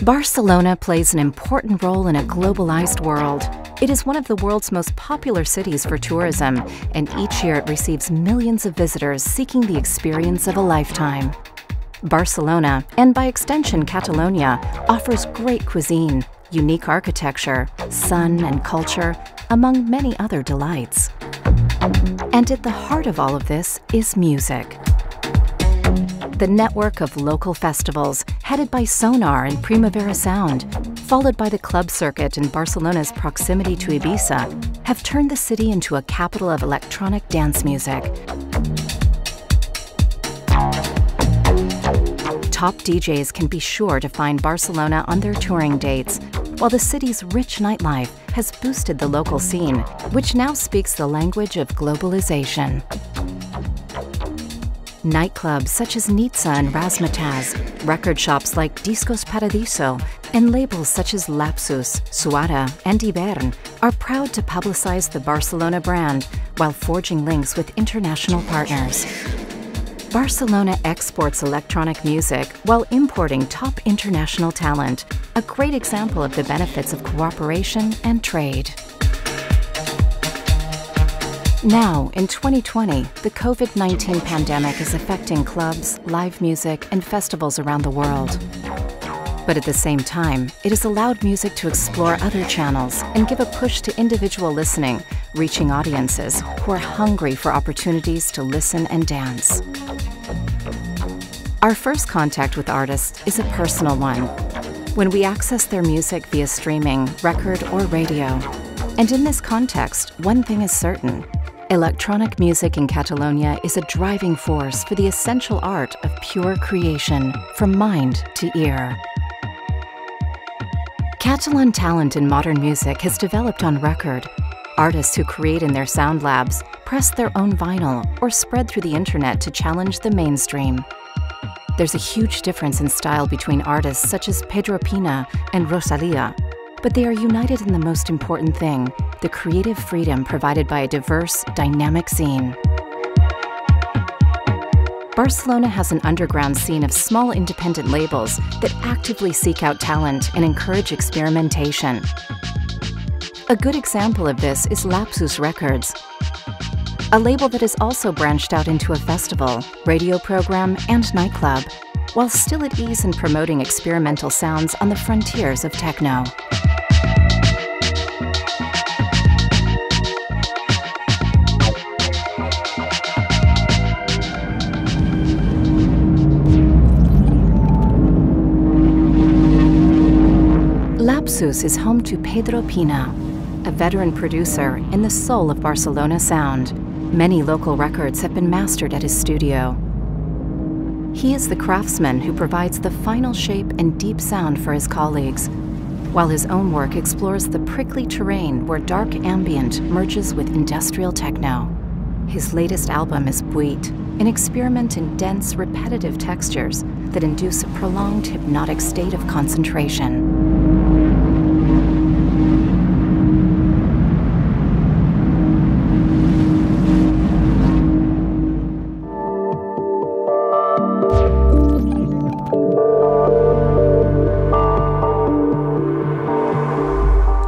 Barcelona plays an important role in a globalized world. It is one of the world's most popular cities for tourism, and each year it receives millions of visitors seeking the experience of a lifetime. Barcelona, and by extension Catalonia, offers great cuisine, unique architecture, sun and culture, among many other delights. And at the heart of all of this is music. The network of local festivals, headed by Sonar and Primavera Sound, followed by the club circuit and Barcelona's proximity to Ibiza, have turned the city into a capital of electronic dance music. Top DJs can be sure to find Barcelona on their touring dates, while the city's rich nightlife has boosted the local scene, which now speaks the language of globalization. Nightclubs such as Nitza and Razzmatazz, record shops like Discos Paradiso, and labels such as Lapsus, Suara, and Hibern are proud to publicize the Barcelona brand while forging links with international partners. Barcelona exports electronic music while importing top international talent, a great example of the benefits of cooperation and trade. Now, in 2020, the COVID-19 pandemic is affecting clubs, live music, and festivals around the world. But at the same time, it has allowed music to explore other channels and give a push to individual listening, reaching audiences who are hungry for opportunities to listen and dance. Our first contact with artists is a personal one, when we access their music via streaming, record, or radio. And in this context, one thing is certain: electronic music in Catalonia is a driving force for the essential art of pure creation, from mind to ear. Catalan talent in modern music has developed on record. Artists who create in their sound labs, press their own vinyl, or spread through the internet to challenge the mainstream. There's a huge difference in style between artists such as Pedro Pina and Rosalia, but they are united in the most important thing: the creative freedom provided by a diverse, dynamic scene. Barcelona has an underground scene of small independent labels that actively seek out talent and encourage experimentation. A good example of this is Lapsus Records, a label that has also branched out into a festival, radio program, and nightclub, while still at ease in promoting experimental sounds on the frontiers of techno. Lapsus is home to Pedro Pina, a veteran producer and the soul of Barcelona sound. Many local records have been mastered at his studio. He is the craftsman who provides the final shape and deep sound for his colleagues, while his own work explores the prickly terrain where dark ambient merges with industrial techno. His latest album is Buit, an experiment in dense, repetitive textures that induce a prolonged hypnotic state of concentration.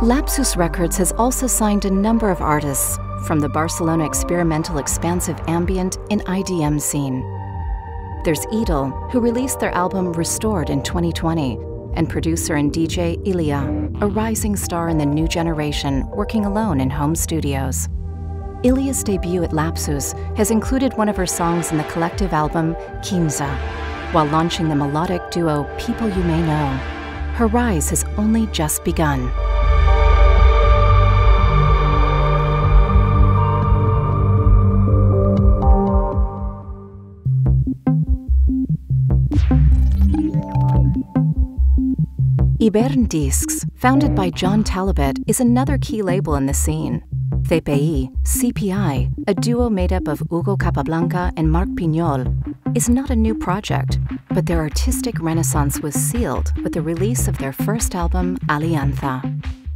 Lapsus Records has also signed a number of artists from the Barcelona experimental expansive ambient and IDM scene. There's Edel, who released their album Restored in 2020, and producer and DJ Ilia, a rising star in the new generation working alone in home studios. Ilia's debut at Lapsus has included one of her songs in the collective album Quinza, while launching the melodic duo People You May Know. Her rise has only just begun. Hibern Discs, founded by John Talabot, is another key label in the scene. CPI, CPI, a duo made up of Hugo Capablanca and Marc Pignol, is not a new project, but their artistic renaissance was sealed with the release of their first album, Alianza.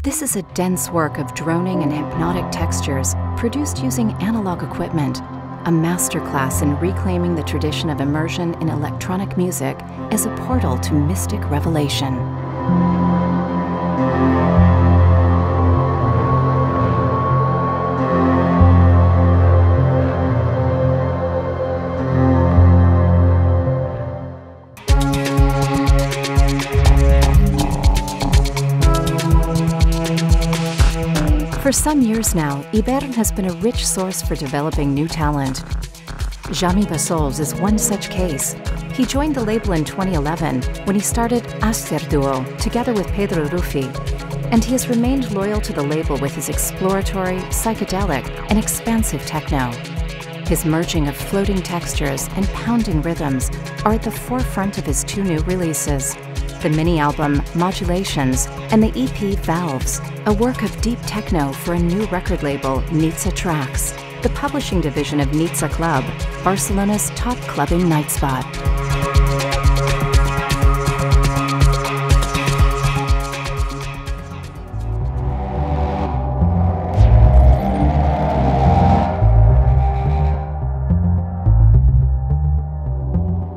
This is a dense work of droning and hypnotic textures produced using analog equipment, a masterclass in reclaiming the tradition of immersion in electronic music as a portal to mystic revelation. For some years now, Ibern has been a rich source for developing new talent. Jami Bassols is one such case. He joined the label in 2011 when he started Aster Duo together with Pedro Rufi, and he has remained loyal to the label with his exploratory, psychedelic, and expansive techno. His merging of floating textures and pounding rhythms are at the forefront of his two new releases, the mini-album Modulations and the EP Valves, a work of deep techno for a new record label, Nitsa Tracks, the publishing division of Nitsa Club, Barcelona's top clubbing night spot.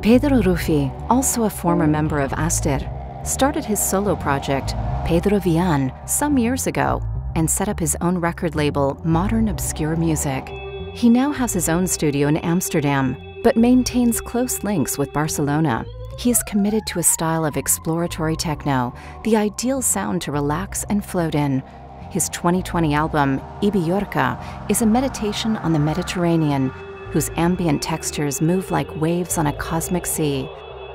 Pedro Rufi, also a former member of Aster, started his solo project, Pedro Vian, some years ago and set up his own record label, Modern Obscure Music. He now has his own studio in Amsterdam, but maintains close links with Barcelona. He is committed to a style of exploratory techno, the ideal sound to relax and float in. His 2020 album, Ibiorca, is a meditation on the Mediterranean, whose ambient textures move like waves on a cosmic sea.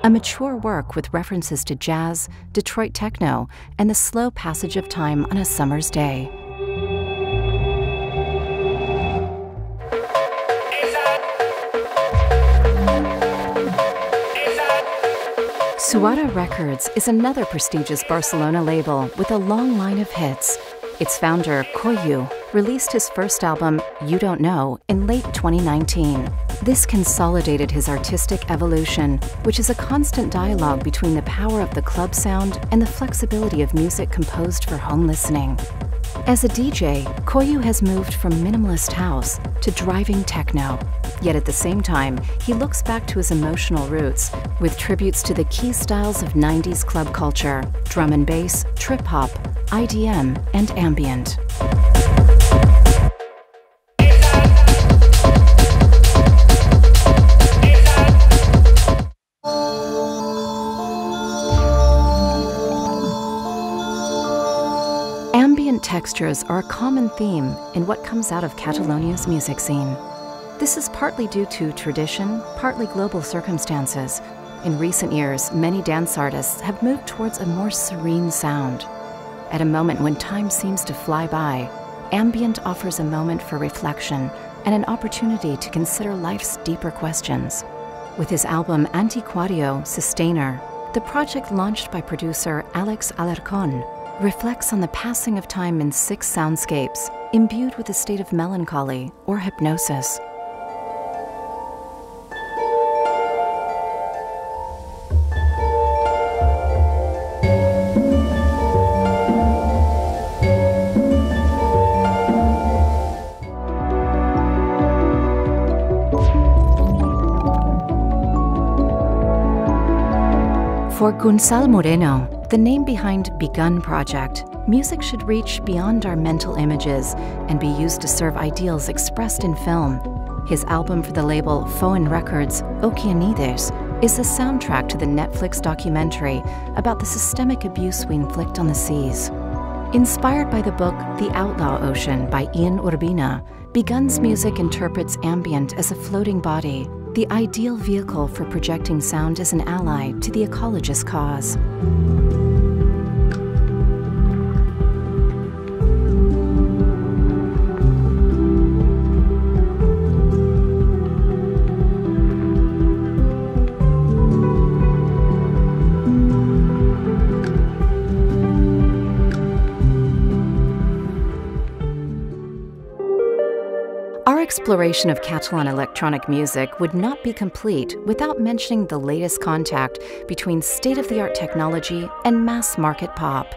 A mature work with references to jazz, Detroit techno, and the slow passage of time on a summer's day. Suara Records is another prestigious Barcelona label with a long line of hits. Its founder, Koyu, released his first album, You Don't Know, in late 2019. This consolidated his artistic evolution, which is a constant dialogue between the power of the club sound and the flexibility of music composed for home listening. As a DJ, Koyu has moved from minimalist house to driving techno. Yet at the same time, he looks back to his emotional roots with tributes to the key styles of 90s club culture, drum and bass, trip-hop, IDM, and ambient. Ambient textures are a common theme in what comes out of Catalonia's music scene. This is partly due to tradition, partly global circumstances. In recent years, many dance artists have moved towards a more serene sound. At a moment when time seems to fly by, ambient offers a moment for reflection and an opportunity to consider life's deeper questions. With his album Antiquario Sustainer, the project launched by producer Alex Alarcón reflects on the passing of time in 6 soundscapes, imbued with a state of melancholy or hypnosis. For Gonçal Moreno, the name behind Begun Project, music should reach beyond our mental images and be used to serve ideals expressed in film. His album for the label Foen Records, Okeanides, is the soundtrack to the Netflix documentary about the systemic abuse we inflict on the seas. Inspired by the book The Outlaw Ocean by Ian Urbina, Begun's music interprets ambient as a floating body, the ideal vehicle for projecting sound as an ally to the ecologist cause. Our exploration of Catalan electronic music would not be complete without mentioning the latest contact between state-of-the-art technology and mass-market pop.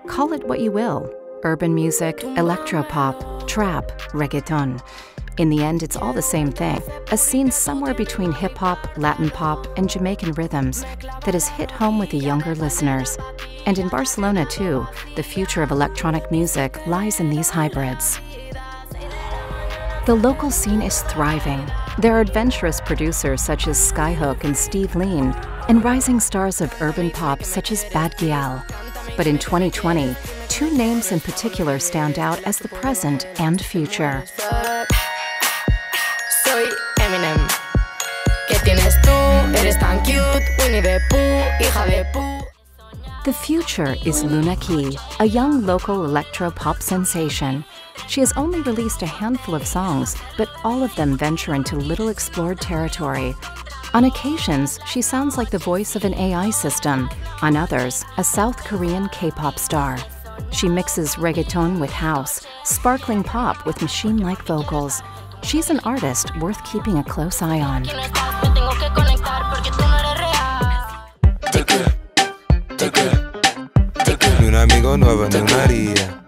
Call it what you will: urban music, electropop, trap, reggaeton. In the end, it's all the same thing, a scene somewhere between hip-hop, Latin pop, and Jamaican rhythms that has hit home with the younger listeners. And in Barcelona, too, the future of electronic music lies in these hybrids. The local scene is thriving. There are adventurous producers such as Skyhook and Steve Lean, and rising stars of urban pop such as Bad Gyal. But in 2020, two names in particular stand out as the present and future. Soy Eminem. ¿Qué tienes tú? Eres tan cute, Winnie the Pooh, hija de Pooh. The future is Luna Key, a young local electro-pop sensation. She has only released a handful of songs, but all of them venture into little explored territory. On occasions, she sounds like the voice of an AI system. On others, a South Korean K-pop star. She mixes reggaeton with house, sparkling pop with machine-like vocals. She's an artist worth keeping a close eye on. Ni un amigo nuevo, ni una haría.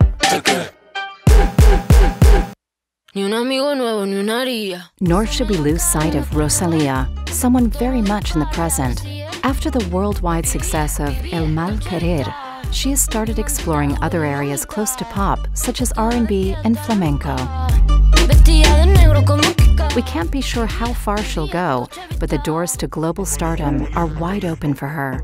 Ni un amigo nuevo, ni una haría. Nor should we lose sight of Rosalía, someone very much in the present. After the worldwide success of El Mal Querer, she has started exploring other areas close to pop, such as R&B and flamenco. We can't be sure how far she'll go, but the doors to global stardom are wide open for her.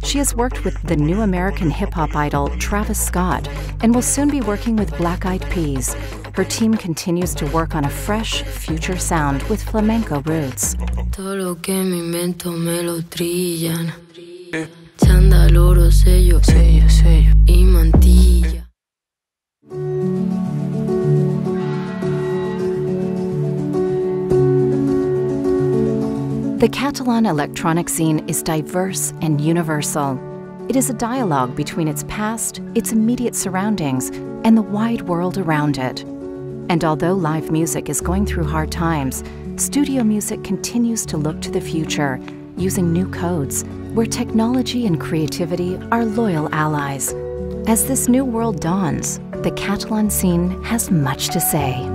She has worked with the new American hip-hop idol Travis Scott and will soon be working with Black Eyed Peas. Her team continues to work on a fresh, future sound with flamenco roots. Todo lo que me invento me lo trillan. Chándal, oro, sello, y mantilla. The Catalan electronic scene is diverse and universal. It is a dialogue between its past, its immediate surroundings, and the wide world around it. And although live music is going through hard times, studio music continues to look to the future, using new codes, where technology and creativity are loyal allies. As this new world dawns, the Catalan scene has much to say.